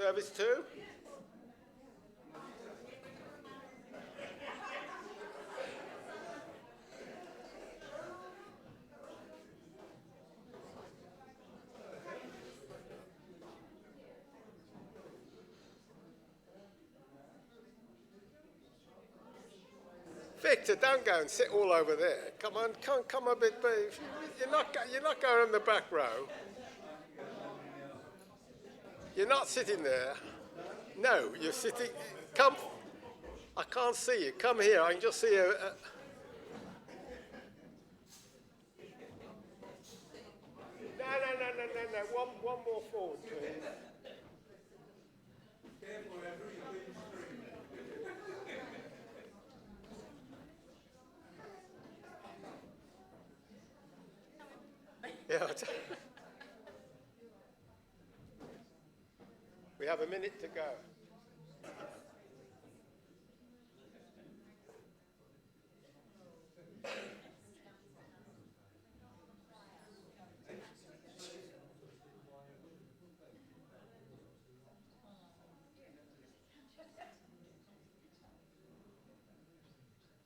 Service 2? Victor, don't go and sit all over there. Come on, come a bit. You're not going in the back row. You're not sitting there. No, you're sitting. Come. I can't see you. Come here. I can just see you. No. One more forward, please. Yeah. We have a minute to go.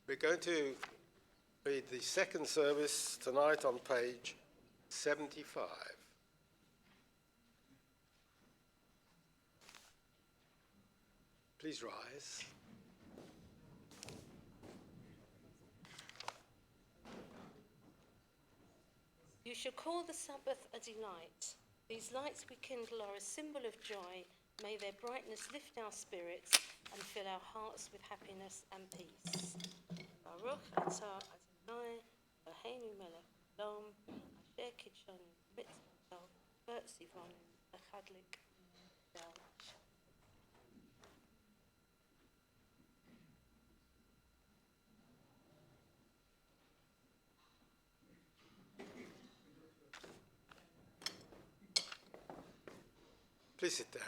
We're going to read the second service tonight on page 75. Please rise. You shall call the Sabbath a delight. These lights we kindle are a symbol of joy. May their brightness lift our spirits and fill our hearts with happiness and peace. Baruch atah Adonai, Eloheinu melech haolam, asher kidshanu mitzvotav v'tzivanu l'chadlik dal. Please sit down.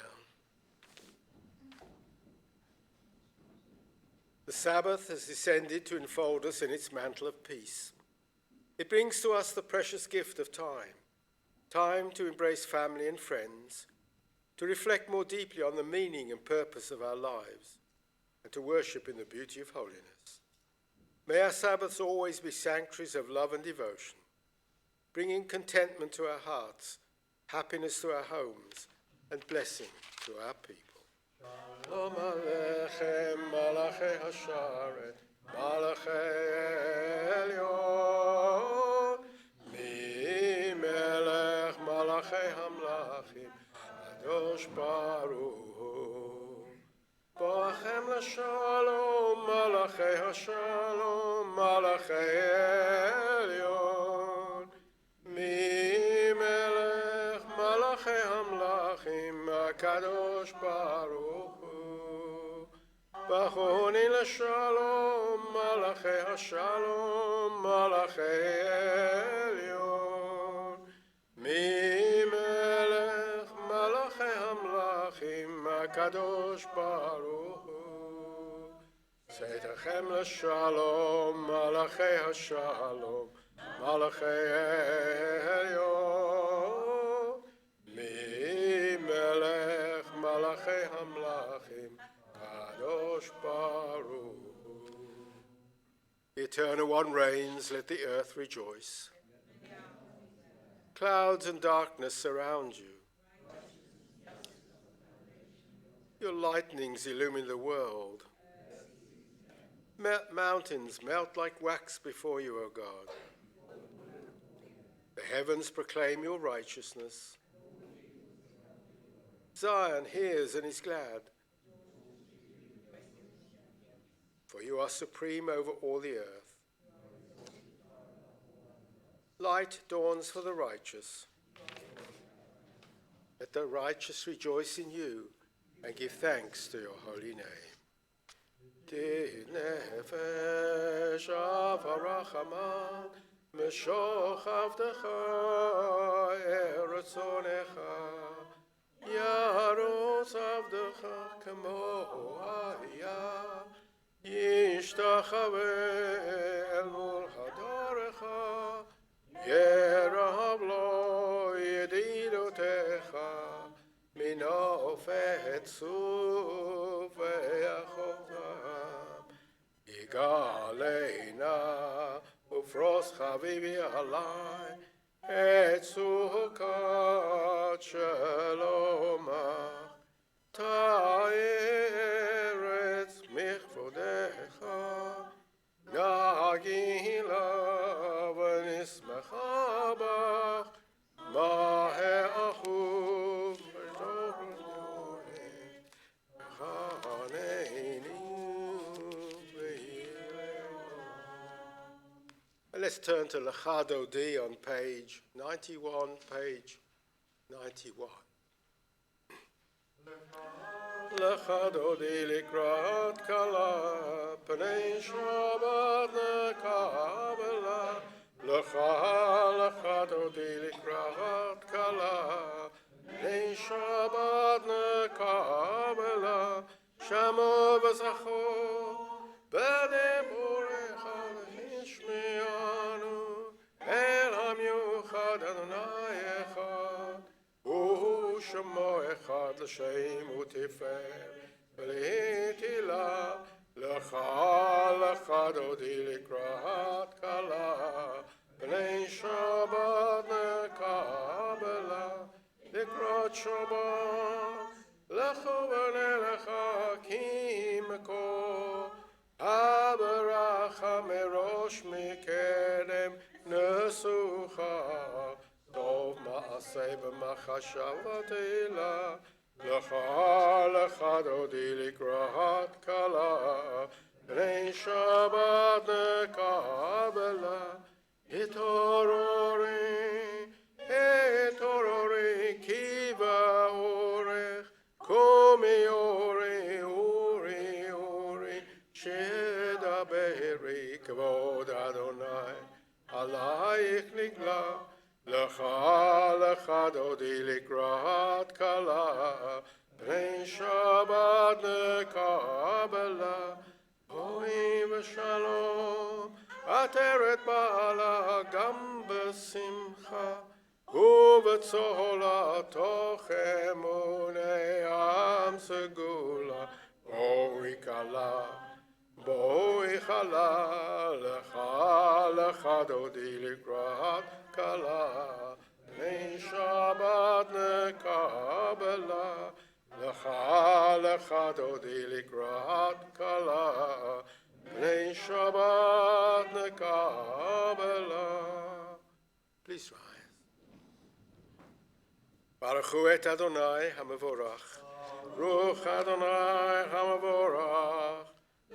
The Sabbath has descended to enfold us in its mantle of peace. It brings to us the precious gift of time to embrace family and friends, to reflect more deeply on the meaning and purpose of our lives, and to worship in the beauty of holiness. May our Sabbaths always be sanctuaries of love and devotion, bringing contentment to our hearts, happiness to our homes, and blessing to our people. Shalom Aleichem, Malachei Hasharet, Malachei Elyon, Melech Malachei Hamlachim, Kadosh Baruch Hu. Boachem l'shalom, Malachei Hashalom, Malachei Elyon, Melech Malachei Hamlachim, Kadosh Baruch Hu. Bachoni l'shalom, Malachei Hashalom, Malachei Elyon, Melech Malachei Hamlachim, Kadosh Baruch Hu. Seitachem l'shalom, Malachei Hashalom, Malachei Elyon, Melech Malachei Hamlachim, Kadosh Baruch Hu. The Eternal One reigns, let the earth rejoice. Clouds and darkness surround you. Your lightnings illumine the world. Mountains melt like wax before you, O God. The heavens proclaim your righteousness. Zion hears and is glad. For you are supreme over all the earth. Light dawns for the righteous. Let the righteous rejoice in you and give thanks to your holy name. Di nefesh avarachaman, meshoch avdecha eretzonecha, yarutz avdecha kemo haya, yishtachave el mul hadorecha, yerav lo yedidotecha, minofet צוף ויחותם, יגאלנה ופרוס חביבי עלי, את סוכת שלומך, תארץ מכבודך, נגילה ונשמחה בך, מה האחוב Let's turn to Lachado D on page 91, page 91. Lachado D likrat kala, pnei Shabbat nekabela. Lachado D likrat kala, pnei Shabbat nekabela. Shamo v'zacho, b'diburecha v'hishmianu, el hamiuchad Adonai echad, uhu shemo echad l'shem u'tifer, v'lihitila, l'chad odi likrat kala, b'nei Shabbat nekabela, likrat Shabbat, Lecho v'nelecha ki meko, haberacha merosh mikedem nesucha, tov ma'aseh b'machashavat ela, lecha dodi likrat kala, b'nei Shabbat nekabela, hitorori kiva orech, Komi ori, shedaberi kavod Adonai, alayich nigla, lecha dodi likrat kala, b'nei Shabbat nekabela, hoi v'shalom, ateret ba'ala gam b'simcha, ובצהלה תוך אמוני עם סגולה, בואי חלה, לך דודי לקראת כלה, בני שבת נקבלה, לך דודי לקראת כלה, בני שבת נקבלה. Please rise. Baruch hu et Adonai hamavorach, Ruach Adonai hamavorach,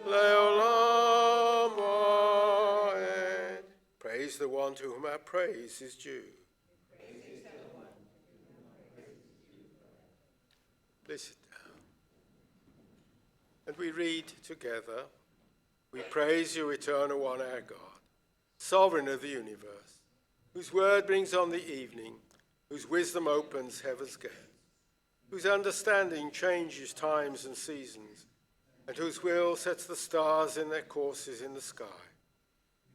leolam va'ed. Praise the one to whom our praise is due. Please sit down. And we read together, we praise you, eternal one, our God, sovereign of the universe, whose word brings on the evening, whose wisdom opens heaven's gate, whose understanding changes times and seasons, and whose will sets the stars in their courses in the sky.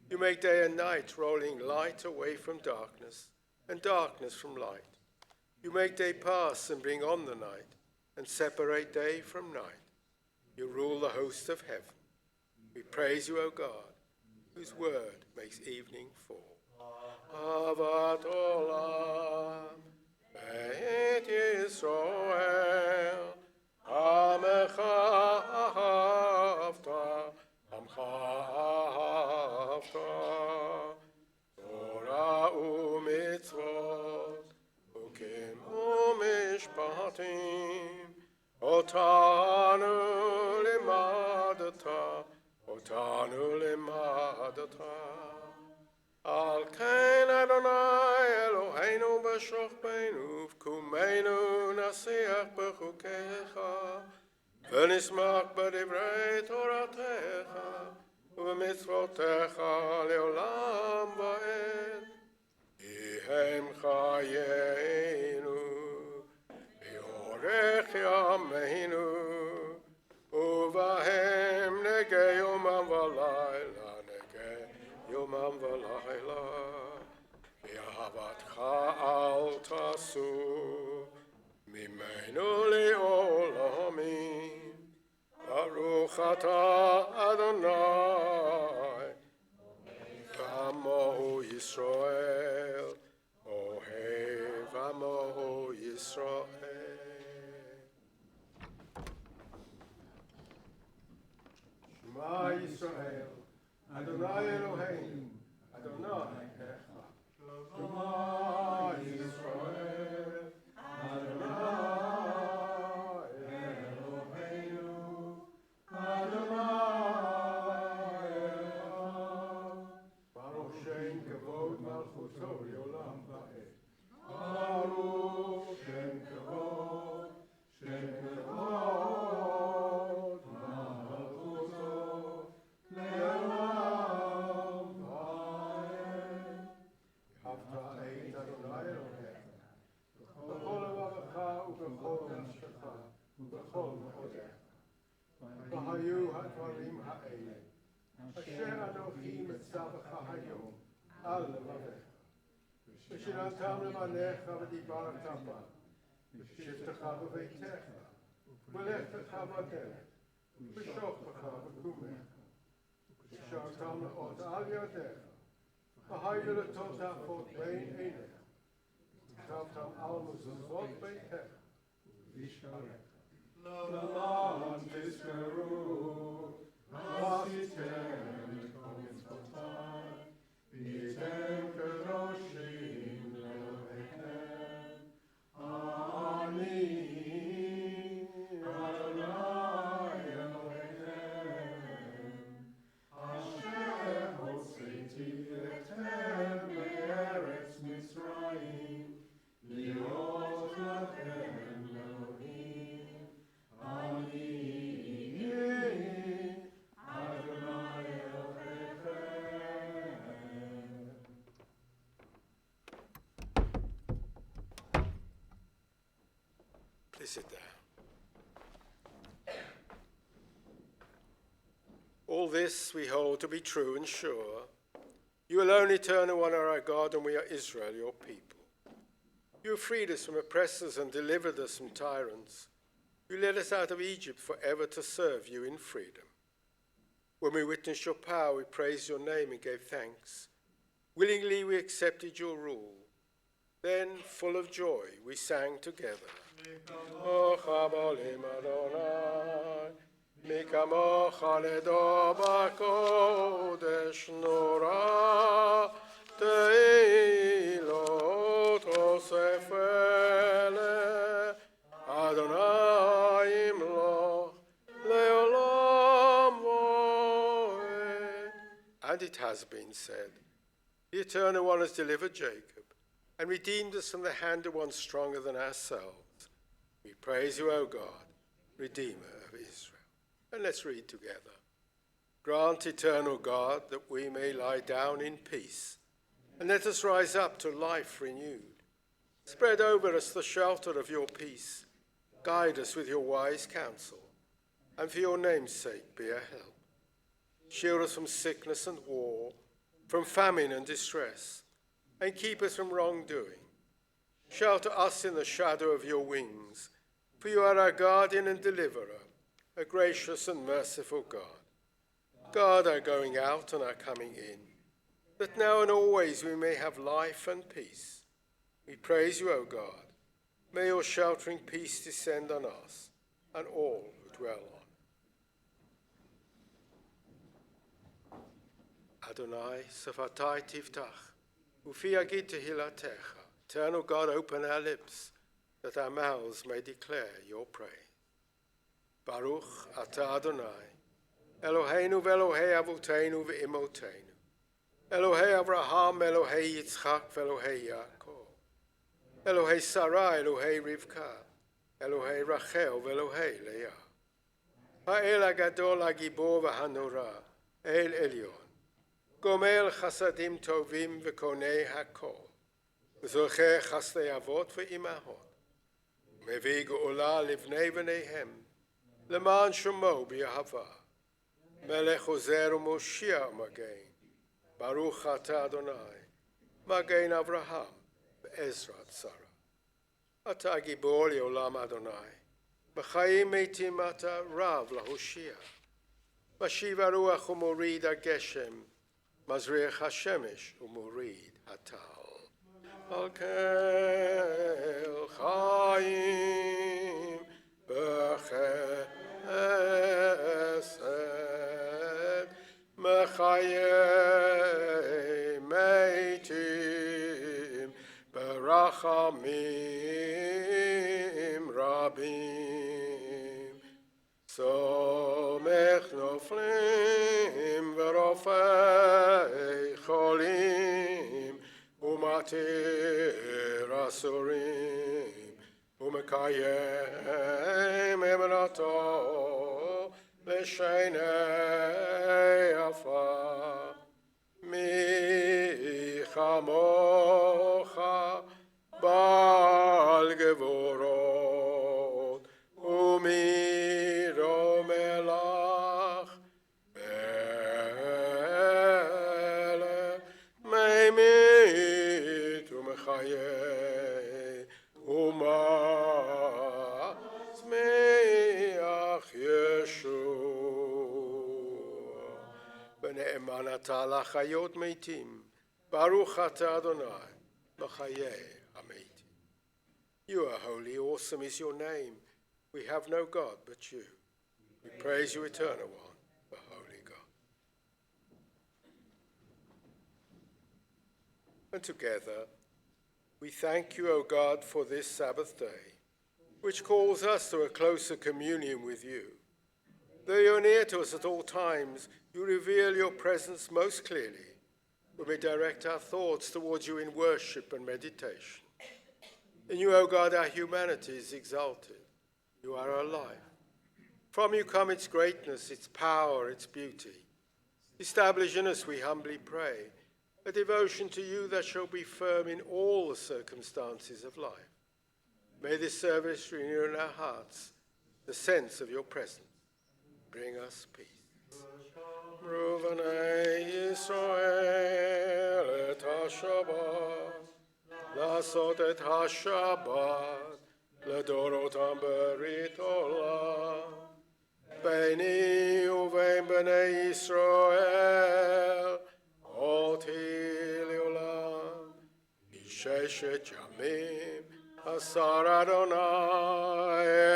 You make day and night, rolling light away from darkness, and darkness from light. You make day pass and bring on the night, and separate day from night. You rule the hosts of heaven. We praise you, O God, whose word makes evening fall. Avat olam, Beit Yisroel, Amecha ahavta, Torah u'mitzvot, Hukim u'mishpatim, Otanu limadata, Al kein Adonai Eloheinu b'shochbeinu v'kumeinu nasiach b'chukecha v'nismach b'divrei Toratecha v'mitzvotecha leolam va'ed Ihem chayeinu v'yorech yameinu uvahem negei yomam v'layla Yomam v'layla, v'ahavatcha al tasu, mimenu le'olam Baruch atah Adonai, Amo Yisrael, Ohev Amo Yisrael. Shema Yisrael, Adonai Eloheinu, Adonai Echad. Shema Yisrael, Adonai Eloheinu, Adonai Echad. Baruch Shem Kavod Malchuto Yolam Va'ed. Baruch Shem Kavod, Shem Kavod Malchuto Le'olam Va'ed. V'ahavta et Adonai Elohecha b'chol levavecha u'b'chol nafshecha u'b'chol ma'odecha. V'hayu ha'dvarim ha'ele asher Anochi metzavecha hayom al levavecha. ושננתם לבניך ודיברת בה, ושבתך בביתך, ולכתך בדרך, ושוכבך בקומך, ושרתם לאות על ידיך, והיו לטוטפות בין עיניך, וכתבתם על מזוזות ביתך, ובשעריך. למען תזכרו, ועשיתם את כל מצוותיי, והייתם קדושים לאלוהיכם. אני אדוני אלוהיכם, אשר הוצאתי אתכם מארץ מצרים, להיות לכם לאלוהים. אני אדוני אלוהיכם. Please sit down. All this we hold to be true and sure. You alone, eternal one, are our God, and we are Israel, your people. You have freed us from oppressors and delivered us from tyrants. You led us out of Egypt forever to serve you in freedom. When we witnessed your power, we praised your name and gave thanks. Willingly we accepted your rule. Then, full of joy, we sang together. Ochabolim Adonai, Mikamocha ledo b'kodesh nora, teilot osef ele, Adonai imloch leolam voed. And it has been said, the Eternal One has delivered Jacob and redeemed us from the hand of one stronger than ourselves. We praise you, O God, Redeemer of Israel. And let's read together. Grant, eternal God, that we may lie down in peace, and let us rise up to life renewed. Spread over us the shelter of your peace. Guide us with your wise counsel, and for your name's sake be a help. Shield us from sickness and war, from famine and distress, and keep us from wrongdoing. Shelter us in the shadow of your wings, for you are our guardian and deliverer, a gracious and merciful God. Guard our going out and our coming in, that now and always we may have life and peace. We praise you, O God. May your sheltering peace descend on us and all who dwell on. Adonai, Safatai Tiftach, Ufi Agid Tehilatecha. Eternal God, open our lips, that our mouths may declare your praise. Baruch atah Adonai, Eloheinu ve'Elohei Avotenu ve'Imotenu, Elohei Avraham, Elohei Yitzchak ve'Elohei Yaakov, Elohei Sarah, Elohei Rivka, Elohei Rachel ve'Elohei Leah, Ha'el Agadol Hagibor v'Hanora, El Elyon, Gomel Chasadim Tovim ve'Konei Hakol, וזוכר חסדי אבות ואימהות, מביא גאולה לבני בניהם, למען שמו באהבה. מלך עוזר ומושיע מגן, ברוך אתה אדוני, מגן אברהם בעזרת שרה. אתה גיבור לעולם אדוני, בחיים מתים אתה רב להושיע, משיב הרוח ומוריד הגשם, מזריח השמש ומוריד הטל. על כל חיים בחסד, מחיי מתים ברחמים רבים. סומך נופלים ורופא חולים, ומתיר אסורים, ומקיים אמונתו לשני עפר. מי כמוך בעל גבורות, ומי דומה לך מלך ממית ומחיה ומצמיח ישוע. ונאמן אתה לחיות מתים, ברוך אתה אדוני לחיי המתים. You are holy, awesome is your name. We have no God but you. We praise you, eternal one, the holy God. And together, we thank you, O God, for this Sabbath day, which calls us to a closer communion with you. Though you're near to us at all times, you reveal your presence most clearly when we direct our thoughts towards you in worship and meditation. In you, O God, our humanity is exalted. You are our life. From you come its greatness, its power, its beauty. Establish in us, we humbly pray, a devotion to you that shall be firm in all the circumstances of life. May this service renew in our hearts the sense of your presence. Bring us peace. Ruvanei Yisrael et HaShabbat, לעשות את השבת לדורותם ברית עולם. ביני ובין בני ישראל אותי לעולם. בששת ימים עשה אדוני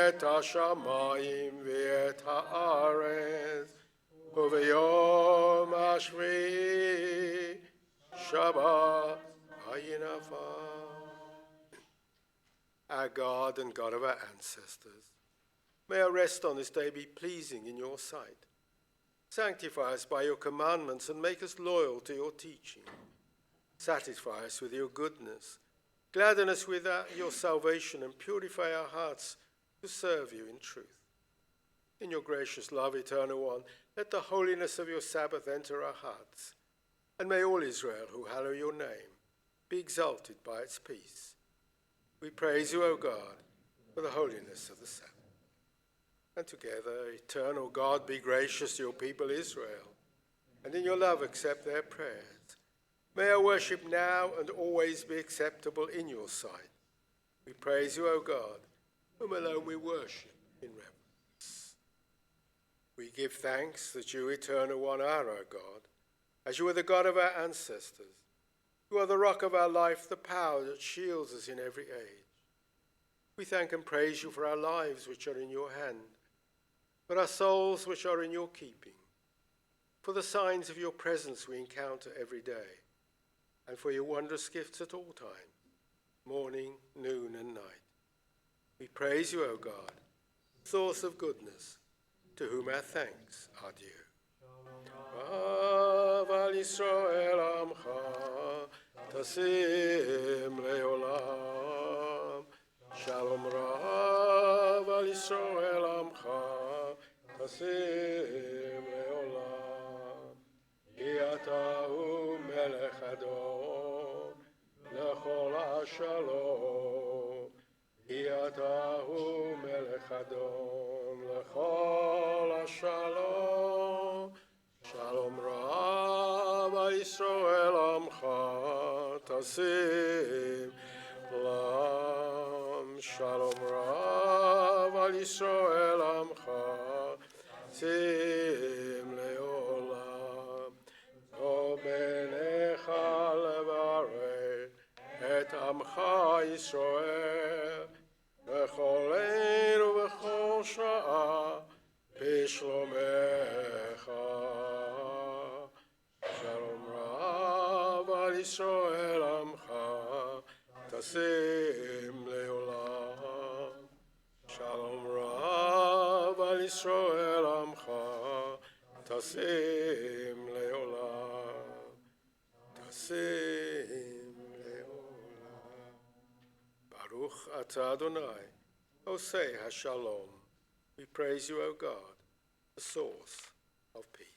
את השמיים ואת הארץ, וביום השביעי שבת Our God and God of our ancestors, may our rest on this day be pleasing in your sight. Sanctify us by your commandments and make us loyal to your teaching. Satisfy us with your goodness. Gladden us with your salvation and purify our hearts to serve you in truth. In your gracious love, eternal one, let the holiness of your Sabbath enter our hearts. And may all Israel who hallow your name be exalted by its peace. We praise you, O God, for the holiness of the Sabbath. And together, eternal God, be gracious to your people Israel, and in your love accept their prayers. May our worship now and always be acceptable in your sight. We praise you, O God, whom alone we worship in reverence. We give thanks that you, eternal one, are our God, as you are the God of our ancestors. You are the rock of our life, the power that shields us in every age. We thank and praise you for our lives which are in your hand, for our souls which are in your keeping, for the signs of your presence we encounter every day, and for your wondrous gifts at all times, morning, noon, and night. We praise you, O God, source of goodness, to whom our thanks are due. Al Yisrael Amcha Tasim Leolam. Shalom Rav Al Yisrael Amcha Tasim Leolam. Ki Atahu Melech Adon Lechol HaShalom. Ki Atahu Melech Adon Lechol HaShalom. Shalom Rav Yisrael Amcha Tasim Lam. Shalom Rav Yisrael Amcha Tasim עמך ישראל, בכל עיר ובכל שעה, בשלומך. שלום רב על ישראל עמך, תשים לעולם. שלום רב על ישראל עמך, תשים לעולם. תשים לעולם. Baruch atah Adonai, Osei HaShalom. We praise you, O God, the source of peace.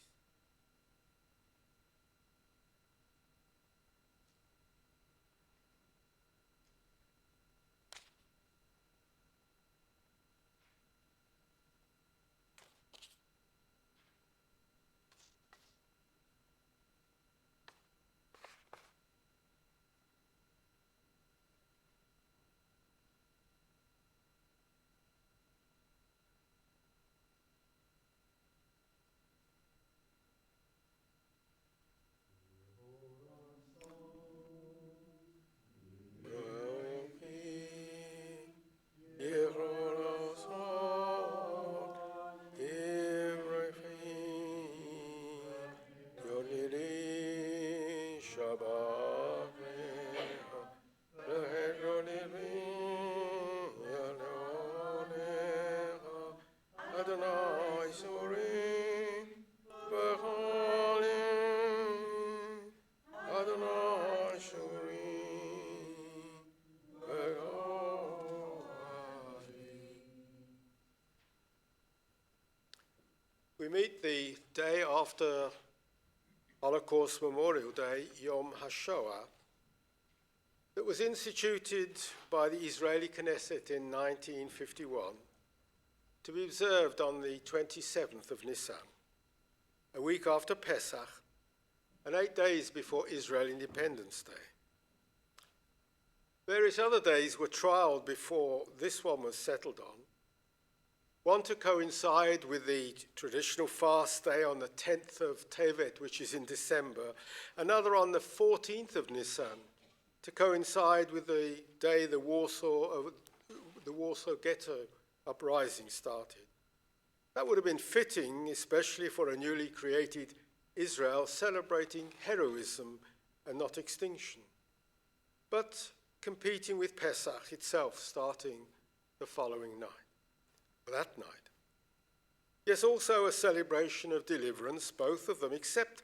We meet the day after Holocaust Memorial Day, Yom HaShoah, that was instituted by the Israeli Knesset in 1951 to be observed on the 27th of Nisan, a week after Pesach and 8 days before Israel Independence Day. Various other days were trialled before this one was settled on. One to coincide with the traditional fast day on the 10th of Tevet, which is in December, another on the 14th of Nisan, to coincide with the day the Warsaw Ghetto uprising started. That would have been fitting, especially for a newly created Israel celebrating heroism and not extinction, but competing with Pesach itself starting the following night. That night. Yes, also a celebration of deliverance, both of them, except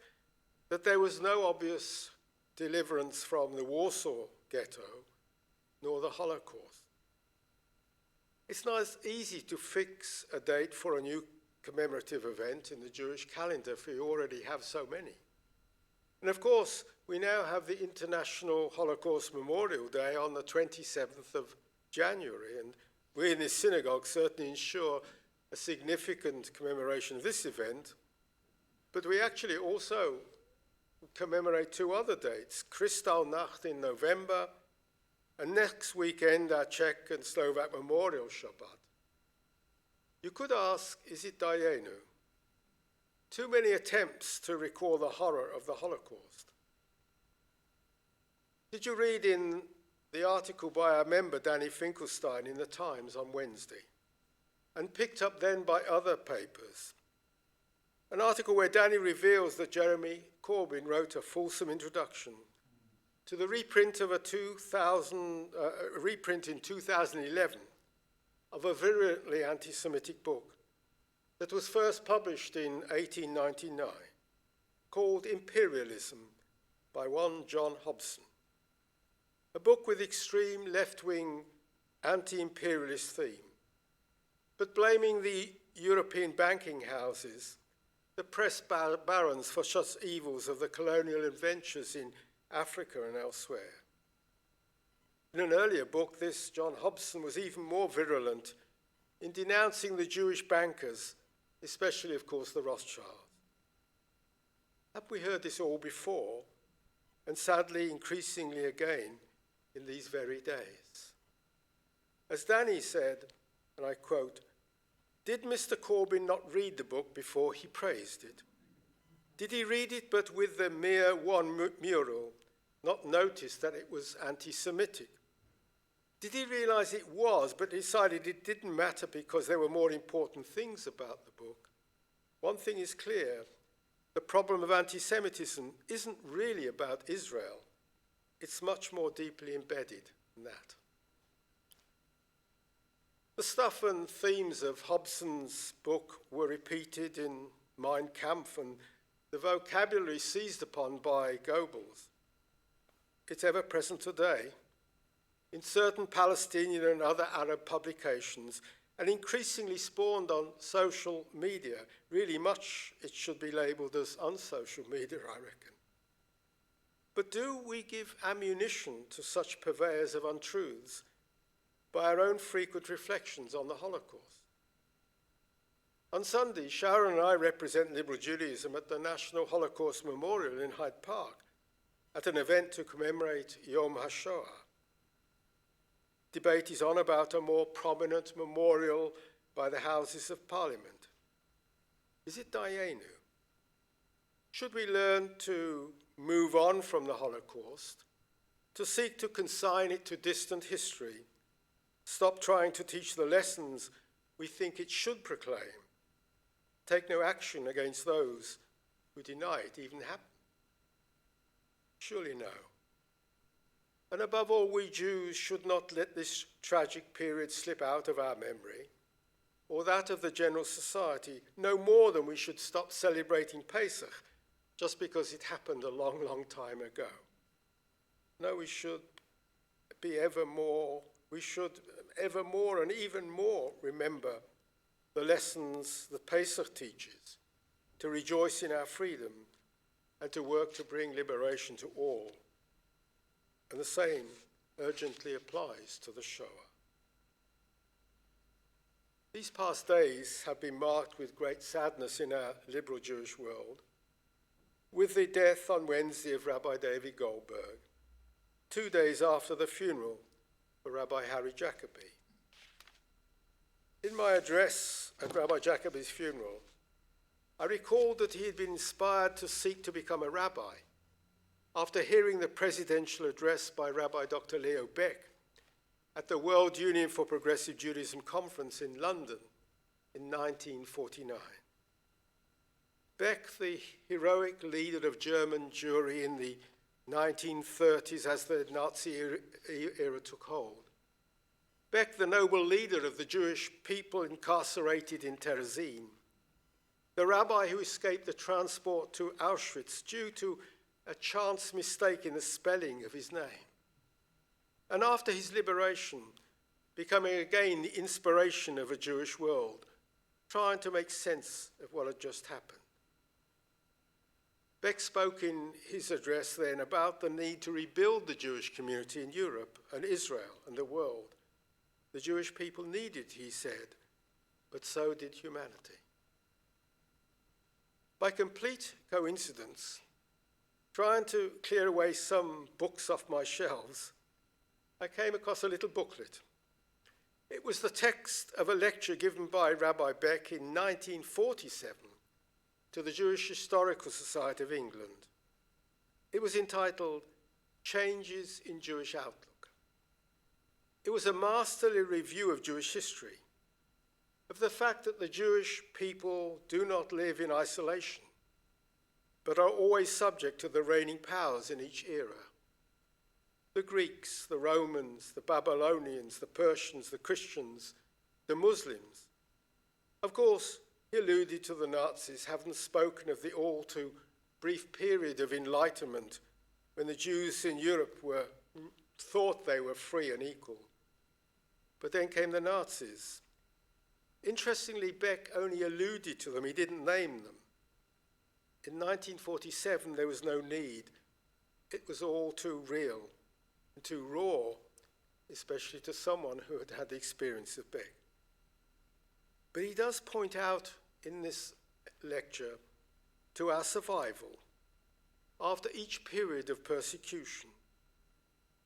that there was no obvious deliverance from the Warsaw Ghetto nor the Holocaust. It's not as easy to fix a date for a new commemorative event in the Jewish calendar, for you already have so many. And of course, we now have the International Holocaust Memorial Day on the 27th of January, and we in this synagogue certainly ensure a significant commemoration of this event, but we actually also commemorate two other dates, Kristallnacht in November, and next weekend our Czech and Slovak Memorial Shabbat. You could ask, is it Dayenu? Too many attempts to recall the horror of the Holocaust. Did you read in the article by our member Danny Finkelstein in the Times on Wednesday, and picked up then by other papers? An article where Danny reveals that Jeremy Corbyn wrote a fulsome introduction to the reprint of a reprint in 2011 of a virulently anti-Semitic book that was first published in 1899, called Imperialism by one John Hobson. A book with extreme left-wing anti-imperialist theme, but blaming the European banking houses, the press barons for such evils of the colonial adventures in Africa and elsewhere. In an earlier book, this John Hobson was even more virulent in denouncing the Jewish bankers, especially, of course, the Rothschilds. Have we heard this all before, and sadly, increasingly again, in these very days? As Danny said, and I quote, "Did Mr. Corbyn not read the book before he praised it? Did he read it but with the mere one mural, not notice that it was anti-Semitic? Did he realize it was, but decided it didn't matter because there were more important things about the book? One thing is clear. The problem of anti-Semitism isn't really about Israel. It's much more deeply embedded than that. The stuff and themes of Hobson's book were repeated in Mein Kampf, and the vocabulary seized upon by Goebbels. It's ever present today in certain Palestinian and other Arab publications, and increasingly spawned on social media. Really much it should be labelled as unsocial media, I reckon. But do we give ammunition to such purveyors of untruths by our own frequent reflections on the Holocaust? On Sunday, Sharon and I represent Liberal Judaism at the National Holocaust Memorial in Hyde Park at an event to commemorate Yom HaShoah. Debate is on about a more prominent memorial by the Houses of Parliament. Is it Dayenu? Should we learn to move on from the Holocaust, to seek to consign it to distant history, stop trying to teach the lessons we think it should proclaim, take no action against those who deny it even happened? Surely no. And above all, we Jews should not let this tragic period slip out of our memory, or that of the general society, no more than we should stop celebrating Pesach just because it happened a long, long time ago. No, we should ever more and even more remember the lessons that Pesach teaches, to rejoice in our freedom and to work to bring liberation to all. And the same urgently applies to the Shoah. These past days have been marked with great sadness in our liberal Jewish world, with the death on Wednesday of Rabbi David Goldberg, 2 days after the funeral for Rabbi Harry Jacobi. In my address at Rabbi Jacobi's funeral, I recalled that he had been inspired to seek to become a rabbi after hearing the presidential address by Rabbi Dr. Leo Beck at the World Union for Progressive Judaism conference in London in 1949. Beck, the heroic leader of German Jewry in the 1930s as the Nazi era took hold. Beck, the noble leader of the Jewish people incarcerated in Terezin. The rabbi who escaped the transport to Auschwitz due to a chance mistake in the spelling of his name. And after his liberation, becoming again the inspiration of a Jewish world, trying to make sense of what had just happened. Beck spoke in his address then about the need to rebuild the Jewish community in Europe and Israel and the world. The Jewish people needed, he said, but so did humanity. By complete coincidence, trying to clear away some books off my shelves, I came across a little booklet. It was the text of a lecture given by Rabbi Beck in 1947 to the Jewish Historical Society of England. It was entitled Changes in Jewish Outlook. It was a masterly review of Jewish history, of the fact that the Jewish people do not live in isolation, but are always subject to the reigning powers in each era. The Greeks, the Romans, the Babylonians, the Persians, the Christians, the Muslims. Of course, he alluded to the Nazis, having spoken of the all too brief period of enlightenment when the Jews in Europe thought they were free and equal. But then came the Nazis. Interestingly, Beck only alluded to them, he didn't name them. In 1947, there was no need. It was all too real and too raw, especially to someone who had had the experience of Beck. But he does point out in this lecture to our survival after each period of persecution.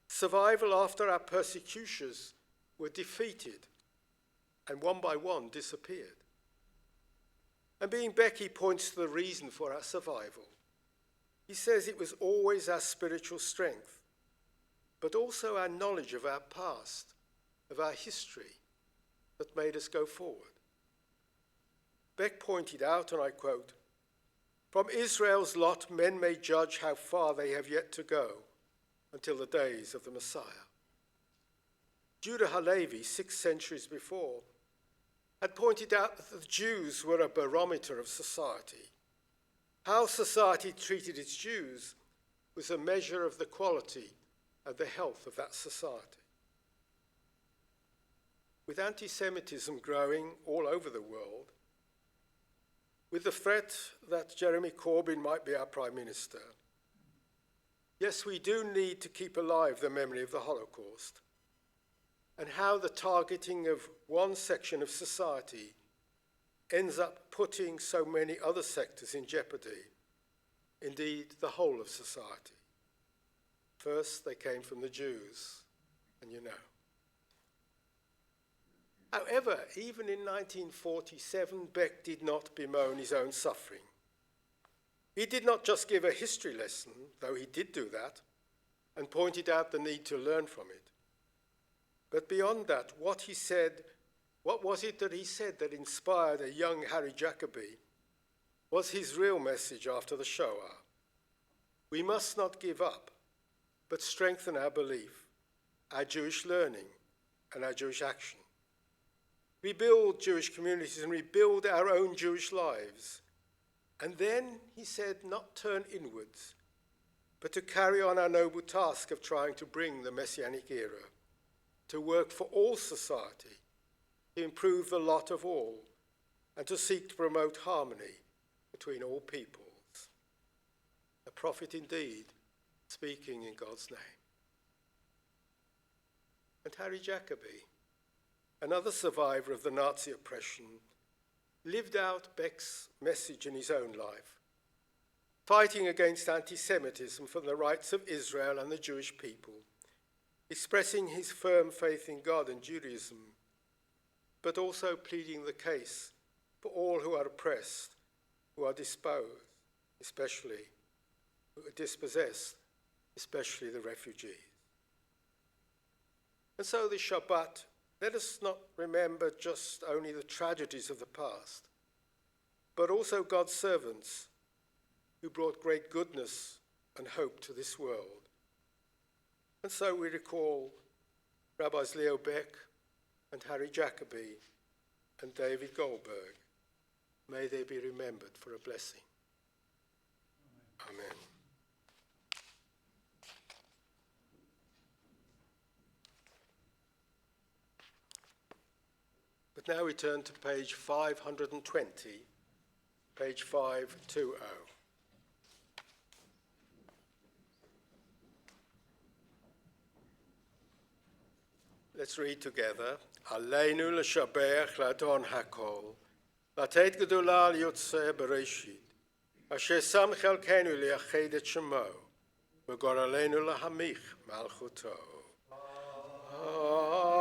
Survival after our persecutors were defeated and one by one disappeared. And being Beck, he points to the reason for our survival. He says it was always our spiritual strength, but also our knowledge of our past of our history that made us go forward. Beck pointed out, and I quote, "From Israel's lot men may judge how far they have yet to go until the days of the Messiah." Judah Halevi, 6 centuries before, had pointed out that the Jews were a barometer of society. How society treated its Jews was a measure of the quality and the health of that society. With anti-Semitism growing all over the world, with the threat that Jeremy Corbyn might be our Prime Minister, yes, we do need to keep alive the memory of the Holocaust and how the targeting of one section of society ends up putting so many other sectors in jeopardy, indeed the whole of society. First, they came from the Jews, and you know. However, even in 1947, Beck did not bemoan his own suffering. He did not just give a history lesson, though he did do that, and pointed out the need to learn from it. But beyond that, what was it that he said that inspired a young Harry Jacobi was his real message after the Shoah. We must not give up, but strengthen our belief, our Jewish learning, and our Jewish action. Rebuild Jewish communities and rebuild our own Jewish lives. And then, he said, not turn inwards, but to carry on our noble task of trying to bring the Messianic era, to work for all society, to improve the lot of all, and to seek to promote harmony between all peoples. A prophet indeed, speaking in God's name. And Harry Jacobi, another survivor of the Nazi oppression, lived out Beck's message in his own life, fighting against anti-Semitism for the rights of Israel and the Jewish people, expressing his firm faith in God and Judaism, but also pleading the case for all who are oppressed, who are dispossessed, especially the refugees. And so this Shabbat, let us not remember just only the tragedies of the past, but also God's servants who brought great goodness and hope to this world. And so we recall Rabbis Leo Beck and Harry Jacobi and David Goldberg. May they be remembered for a blessing. Amen. But now we turn to page 520, page 520. Let's read together. Aleinu l'shabech l'adon hakol, לתת גדולה ליוצא בראשית, אשר שם חלקנו לייחד את שמו, וגורלנו להמיך מלכותו.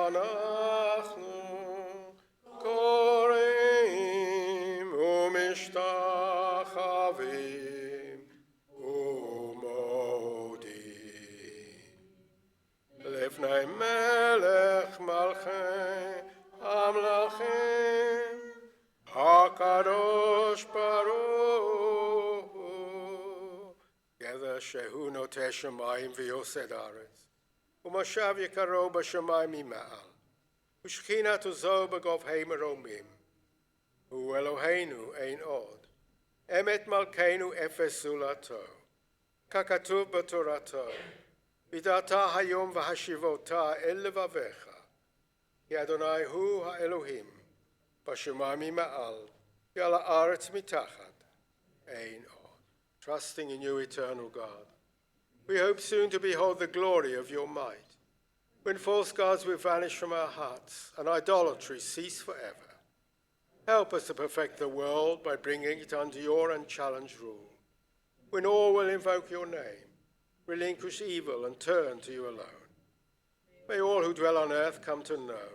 אנחנו קוראים ומשתחווים ומודים לפני מלך מלכי המלכים הקדוש ברוך הוא, גבר שהוא נוטה שמיים ויוסד ארץ, ומושב יקרו בשמיים ממעל, ושכינת עוזו בגבהי מרומים, הוא אלוהינו אין עוד, אמת מלכנו אפס זולתו, ככתוב בתורתו, וידעת היום והשיבותה אל לבביך, כי אדוני הוא האלוהים, בשמיים ממעל, ועל הארץ מתחת, אין עוד. Trusting in you, eternal God, we hope soon to behold the glory of your might, when false gods will vanish from our hearts and idolatry cease forever. Help us to perfect the world by bringing it under your unchallenged rule, when all will invoke your name, relinquish evil and turn to you alone. May all who dwell on earth come to know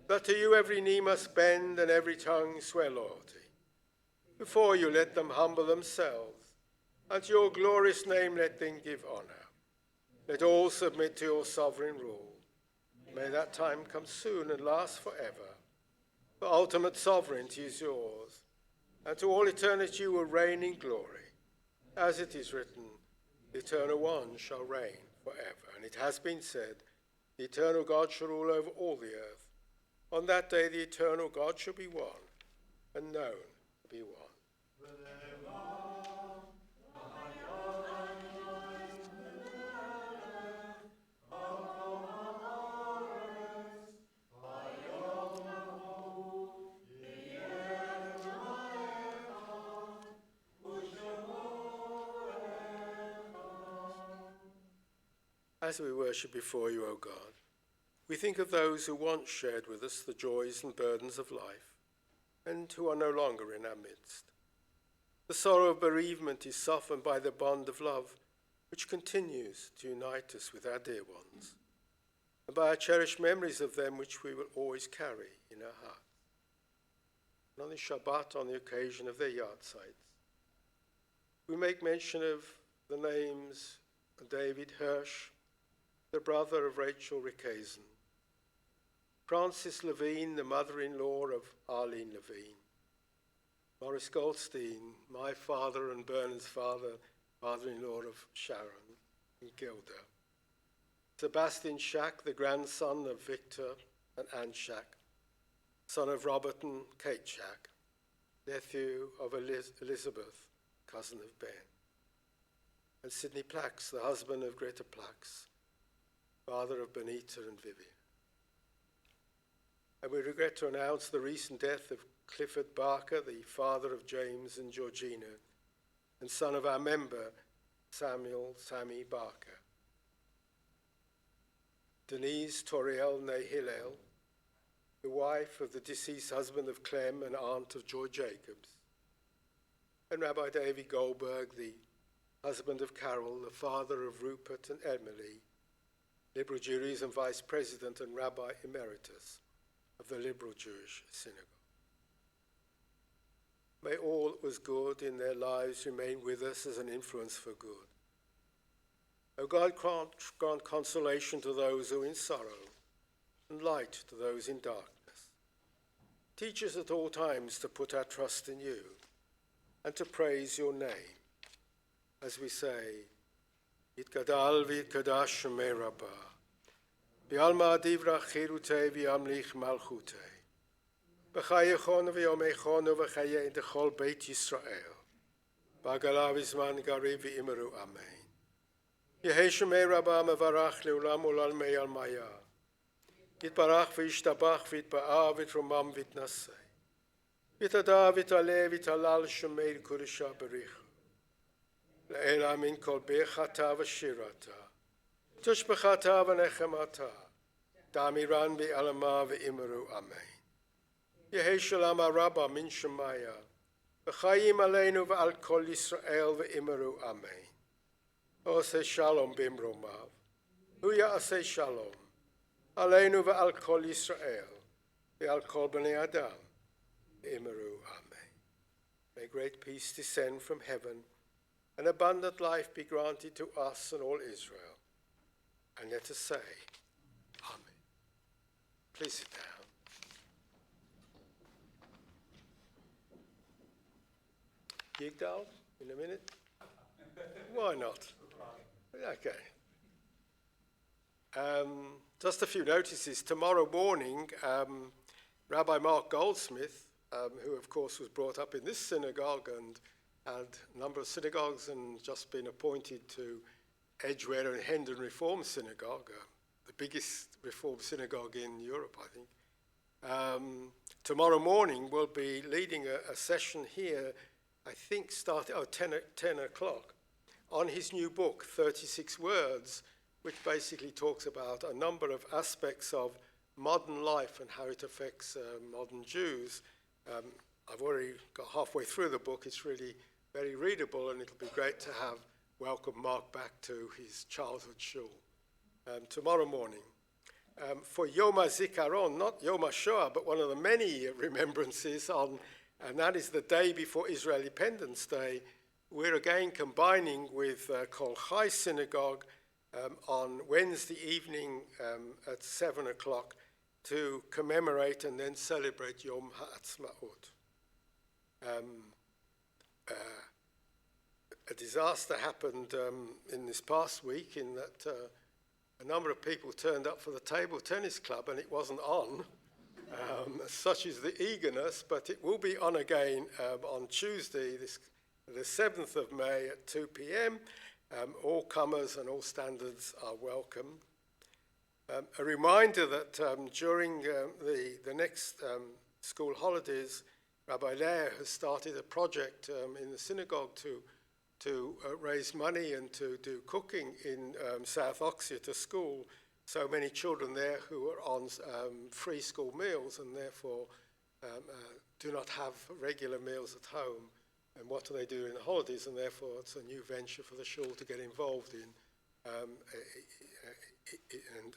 that to you every knee must bend and every tongue swear loyalty. Before you let them humble themselves, and to your glorious name let them give honor. Let all submit to your sovereign rule. May that time comes soon and lasts forever. For ultimate sovereignty is yours, and to all eternity you will reign in glory. As it is written, the Eternal One shall reign forever. And it has been said, the Eternal God shall rule over all the earth. On that day the Eternal God shall be one, and known to be one. As we worship before you, O God, we think of those who once shared with us the joys and burdens of life, and who are no longer in our midst. The sorrow of bereavement is softened by the bond of love, which continues to unite us with our dear ones, and by our cherished memories of them, which we will always carry in our hearts. And on this Shabbat, on the occasion of their yahrzeits, we make mention of the names of David Hirsch, the brother of Rachel Rickason, Frances Levine, the mother-in-law of Arlene Levine, Morris Goldstein, my father and Bernard's father, father-in-law of Sharon and Gilda, Sebastian Schack, the grandson of Victor and Anne Schack, son of Robert and Kate Schack, nephew of Elizabeth, cousin of Ben, and Sidney Plax, the husband of Greta Plax, father of Benita and Vivian. And we regret to announce the recent death of Clifford Barker, the father of James and Georgina, and son of our member, Sammy Barker. Denise Toriel née Hillel, the wife of the deceased husband of Clem and aunt of Joy Jacobs. And Rabbi David Goldberg, the husband of Carol, the father of Rupert and Emily, Liberal Judaism Vice President and Rabbi Emeritus of the Liberal Jewish Synagogue. May all that was good in their lives remain with us as an influence for good. O God, grant consolation to those who are in sorrow and light to those in darkness. Teach us at all times to put our trust in you and to praise your name as we say, Yitgadal v'yitkadash shemei Rabbah, v'alma divrach chirutei v'yamlich malchutei, v'chayechonu v'yomechonu v'chaye dechol beit Yisrael, v'agala v'zman garib v'imeru amen. Yehei shemei Rabbah mevarach le'ulam ulal mei almaya, yitbarach v'yishtabach v'yitba'a v'yitromam v'yitnasei, v'yitada v'yitaleh v'yitalal shemei l'kudesha bericha, Le'ela min kol bechata v'shirata, tushbechata v'nechemata, damiran v'alama v'imeru amen. Yehei shalom araba min shemaya, v'chayim aleinu v'al kol Yisrael v'imeru amen. Oseh shalom b'imromav, hu ya'aseh shalom, aleinu v'al kol Yisrael, v'al kol b'nei adam, v'imeru amen. May great peace descend from heaven, and abundant life be granted to us and all Israel. And let us say, Amen. Please sit down. Yigdal, in a minute? Why not? Okay. Just a few notices. Tomorrow morning, Rabbi Mark Goldsmith, who of course was brought up in this synagogue and had a number of synagogues and just been appointed to Edgware and Hendon Reform Synagogue, the biggest Reform synagogue in Europe, I think. Tomorrow morning we'll be leading a session here, I think starting 10 o'clock, on his new book, 36 Words, which basically talks about a number of aspects of modern life and how it affects modern Jews. I've already got halfway through the book. It's really very readable, and it'll be great to have welcome Mark back to his childhood shul tomorrow morning. For Yom HaZikaron, not Yom HaShoah, but one of the many remembrances on, and that is the day before Israel Independence Day, we're again combining with Kol Chai Synagogue on Wednesday evening at 7 o'clock to commemorate and then celebrate Yom Ha'atzmaut. A disaster happened in this past week in that a number of people turned up for the table tennis club and it wasn't on. Such is the eagerness, but it will be on again on Tuesday, the 7th of May at 2 p.m. All comers and all standards are welcome. A reminder that during the next school holidays, Rabbi Leah has started a project in the synagogue to raise money and to do cooking in South Oxford, a school. So many children there who are on free school meals and therefore do not have regular meals at home. And what do they do in the holidays? And therefore it's a new venture for the shul to get involved in. And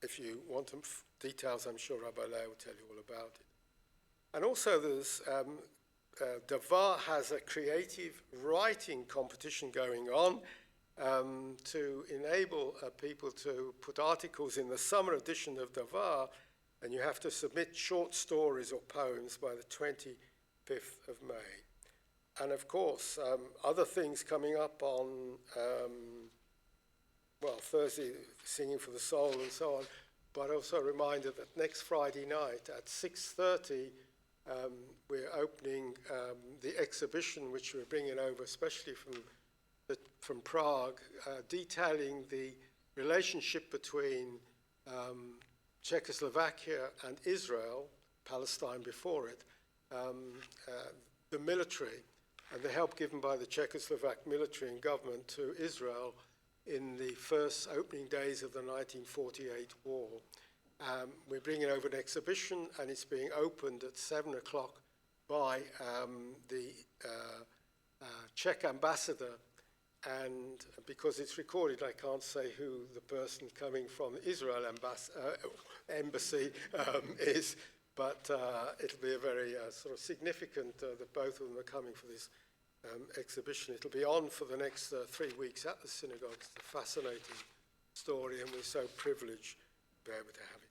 if you want some details, I'm sure Rabbi Leah will tell you all about it. And also there's Davar has a creative writing competition going on to enable people to put articles in the summer edition of Davar, and you have to submit short stories or poems by the 25th of May. And of course, other things coming up on, Thursday, Singing for the Soul and so on, but also a reminder that next Friday night at 6:30, we're opening the exhibition which we're bringing over, especially from Prague, detailing the relationship between Czechoslovakia and Israel, Palestine before it, the military, and the help given by the Czechoslovak military and government to Israel in the first opening days of the 1948 war. We're bringing over an exhibition, and it's being opened at 7 o'clock by the Czech ambassador. And because it's recorded, I can't say who the person coming from the Israel embassy is, but it'll be a very sort of significant that both of them are coming for this exhibition. It'll be on for the next 3 weeks at the synagogue. It's a fascinating story, and we're so privileged to be able to have it.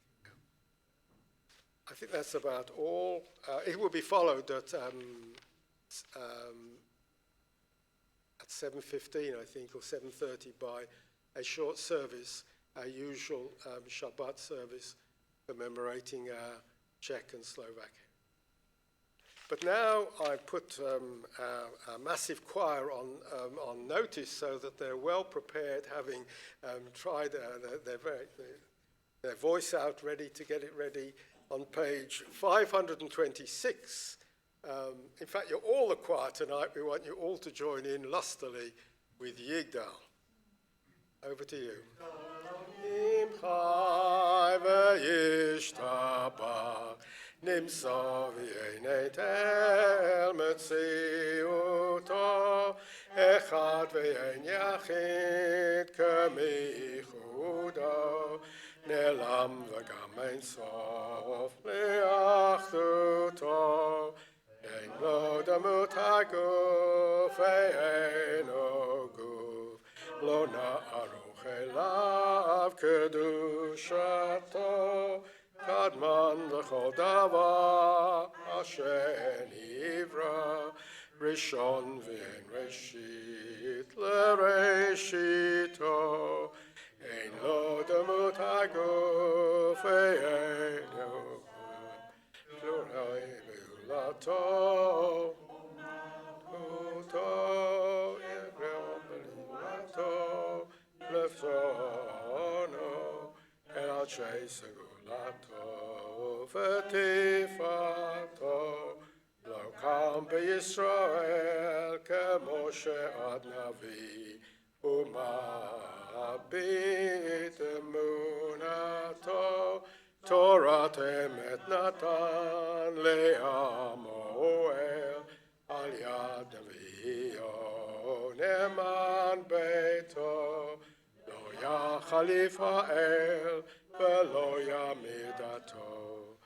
I think that's about all. It will be followed at 7:15, I think, or 7:30 by a short service, our usual Shabbat service commemorating Czech and Slovakia. But now I put a massive choir on notice so that they're well prepared, having tried their voice out, ready to get it ready on page 526. In fact, you're all the choir tonight. We want you all to join in lustily with Yigdal. Over to you. נמסור ויינתל מציאותו אחד ואין יחיד כמיחודו נעלם וגם אין סוף לאחדותו אין לו דמות הגוף ואינו גוף לא נערוך אליו קדושתו קדמן לכל דבר אשר נברא ראשון ואין ראשית לראשיתו אין לו דמות הגוף ואינו גוף פלוני פעולתו אותו עברו בלימתו לפתונו אל אנשי סגולתו ותפארתו לא קם בישראל כמו שעד נביא ומביט אמונתו תורת אמת נתן לעמו על יד נביאו נאמן ביתו לא יחליף האל ולא ימידתו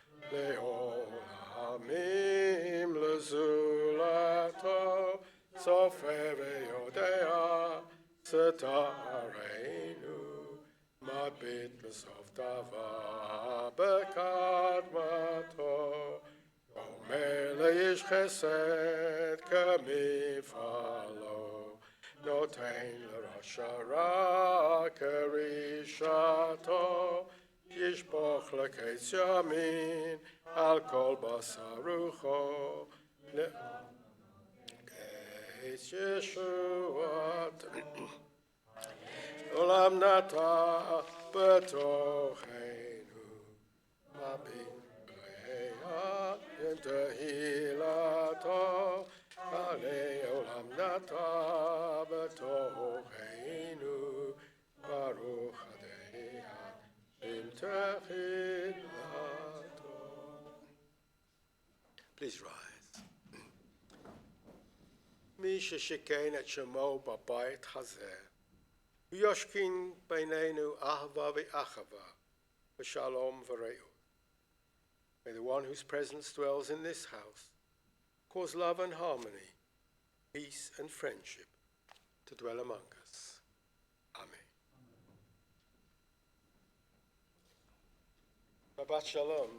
לעולמים לזולתו צופה ויודע סתרנו מביט בסוף דבר בקדמתו, אומר לאיש חסד כמפעלו, נותן לרשע רע כרשעתו, ישפוך לקץ ימין על כל בשר רוחו, קץ ישועת עולם נטע בתוכנו, מביט בהן תהילתו, עלי עולם נטע בתוכנו, ברוך הדיין עם תהילתו. Please rise. מי ששיכן את שמו בבית הזה, וישכין בינינו אהבה ואחווה, ושלום ורעות. May the one whose presence dwells in this house cause love and harmony, peace and friendship to dwell among us. Amen. Shabbat Shalom.